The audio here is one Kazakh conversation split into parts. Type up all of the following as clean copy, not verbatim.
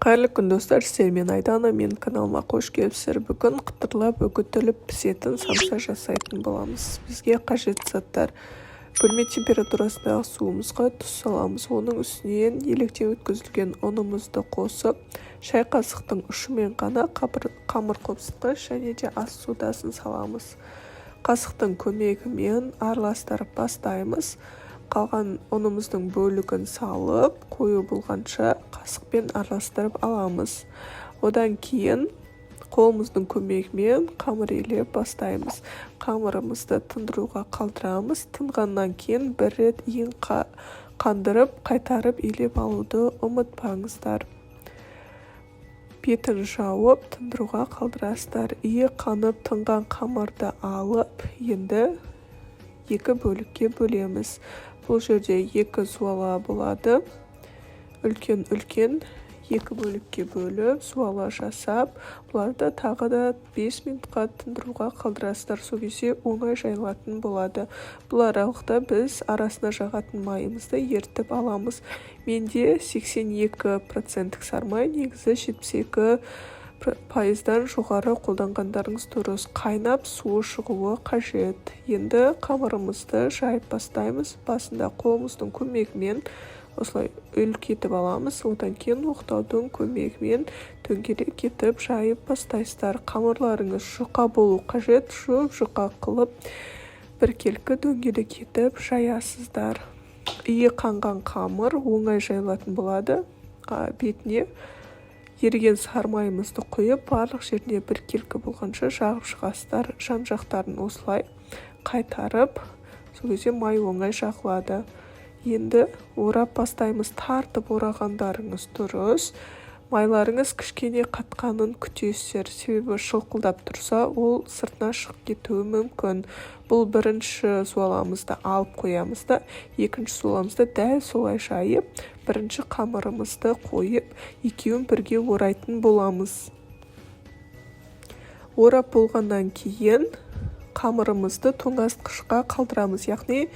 Қайырлы күн достар, сіздермен Айдана, мен каналыма қош келіпсіздер. Бүгін қытырлап үгітіліп пісетін самса жасайтын боламыз. Бізге қажет заттар: бөлме температурасындағы суымызға тұз саламыз. Оның үстінен електен өткізілген ұнымызды қосып, шай қасықтың ұшымен ғана қамыр қопсытқыш және де ас содасын саламыз. Қасықтың көмегімен араластырып бастаймыз. Қалған ұнымыздың бөлігін салып, қою болғанша қасықпен араластырып аламыз. Одан кейін қолымыздың көмегімен қамыр илеп бастаймыз. Қамырымызды тындыруға қалдырамыз. Тынғаннан кейін бір рет иін қандырып, қайтарып илеп алуды ұмытпаңыздар. Бетін жауып, тындыруға қалдырасыздар. Иі қанып тынған қамырды алып, енді екі бөлікке бөлеміз. Бұл жерде екі суала болады. Үлкен-үлкен екі бөлікке бөліп, суала жасап, бұларды тағы да 5 минутқа тындыруға қалдырасыздар. Сол кезде оңай жайылатын болады. Бұл аралықта біз арасына жағатын майымызды ертіп аламыз. Менде 82% сармай, негізі 72%-дан жоғары қолданғандарыңыз дұрыс. Қайнап суы шығуы қажет. Енді қамырымызды жайып бастаймыз. Басында қолымыздың көмегімен осылай үлкетіп аламыз. Одан кейін оқтаудың көмегімен дөңгелек етіп жайып бастайсыздар. Қамырларыңыз жұқа болу қажет. Жұқа қылып біркелкі дөңгелек етіп жаясыздар. Иі қанған қамыр оңай жайылатын болады. Бетіне еріген сармайымызды қойып, барлық жеріне біркелкі болғанша жағып шығасыздар. Жан-жақтарын осылай қайтарып, сол кезде май оңай жағылады. Енді орап бастаймыз. Тартып орағандарыңыз дұрыс. Майларыңыз кішкене қатқанын күтесіздер. Себебі шылқылдап тұрса, ол сыртына шығып кетуі мүмкін. Бұл бірінші суаламызды алып қоямыз да, екінші суаламызды дәл солай жайып, бірінші қамырымызды қойып, екеуін бірге орайтын боламыз. Орап болғаннан кейін қамырымызды тоңазытқышқа қалдырамыз. Яғни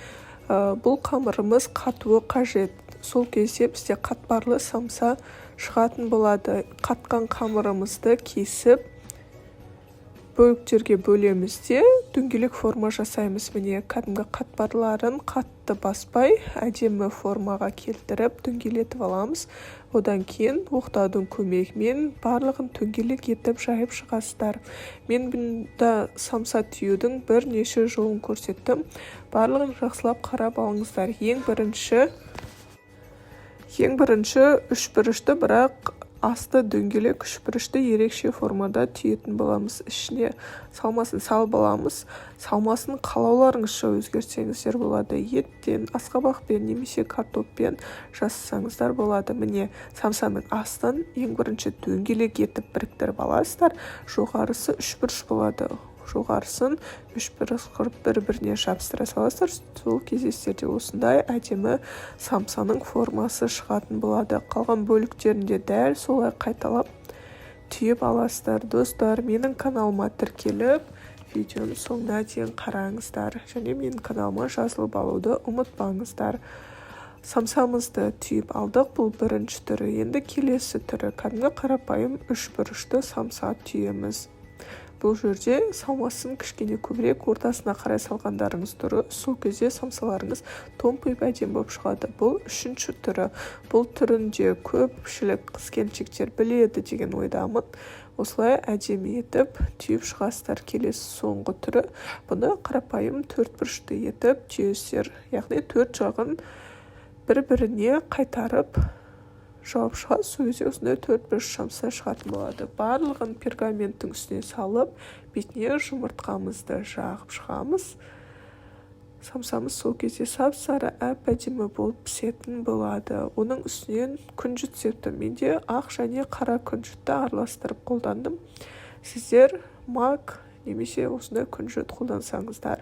бұл қамырымыз қатуы қажет. Сол кезде бізде қатпарлы самса шығатын болады. Қатқан қамырымызды кесіп, бөліктерге бөлеміз де дөңгелек форма жасаймыз. Міне кәдімгі қатпарларын қатты баспай, әдемі формаға келтіріп дөңгелетіп аламыз. Одан кейін оқтаудың көмегімен барлығын дөңгелек етіп жайып шығасыздар. Мен бұнда самса түйудің бірнеше жолын көрсеттім. Барлығын жақсылап қарап алыңыздар. Ең бірінші үшбұрышты, бірақ асты дөңгелек үшбұрышты ерекше формада түйетін боламыз. Ішіне салмасын салып аламыз. Салмасын қалауларыңызша өзгертсеңіздер болады. Еттен, асқабақпен немесе картоппен жасасаңыздар болады. Міне самсаның астын ең бірінші дөңгелек етіп біріктіріп аласыздар. Жоғарысы үшбұрыш болады. Жоғарысын үшбұрыш қырып бір-біріне жабыстыра саласыздар. Сол кездестерде осындай әдемі самсаның формасы шығатын болады. Қалған бөліктерінде дәл солай қайталап түйіп аласыздар. Достар, менің каналыма тіркеліп, видеоның соңына дейін қараңыздар. Және менің каналыма жазылып алуды ұмытпаңыздар. Самсамызды түйіп алдық. Бұл бірінші түрі. Енді келесі түрі. Кәдімгі қарапайым үшбұрышты самса түйеміз. Бұл жерде салмасын кішкене көбірек ортасына қарай салғандарыңыз дұрыс. Сол кезде самсаларыңыз томпиып әдемі болып шығады. Бұл үшінші түрі. Бұл түрінде көпшілік қыз-келіншектер біледі деген ойдамын. Осылай әдемі етіп түйіп шығасыздар. Келесі соңғы түрі. Бұны қарапайым төртбұрышты етіп түйесіздер. Яғни төрт жағын бір-біріне қайтарып жауып шығады. Сол кезде осындай төртбұрыш самса шығатын болады. Барлығын пергаменттің үстіне салып, бетіне жұмыртқамызды жағып шығамыз. Самсамыз сол кезде сап-сары әп-әдемі болып пісетін болады. Оның үстінен күнжіт септім. Менде ақ және қара күнжітті араластырып қолдандым. Сіздер мак немесе осындай күнжіт қолдансаңыздар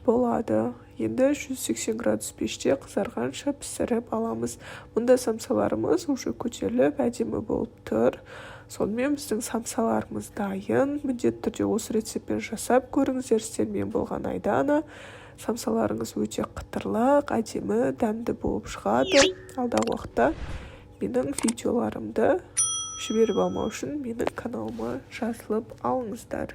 болады. Енді 180 градус пеште қызарғанша пісіріп аламыз. Мұнда самсаларымыз уже көтеріліп әдемі болып тұр. Сонымен біздің самсаларымыз дайын. Міндетті түрде осы рецептпен жасап көріңіздер. Сіздермен болған Айдана. Самсаларыңыз өте қытырлық, әдемі, дәмді болып шығады. Алдағы уақытта менің видеоларымды жіберіп алмау үшін менің каналыма жазылып алыңыздар.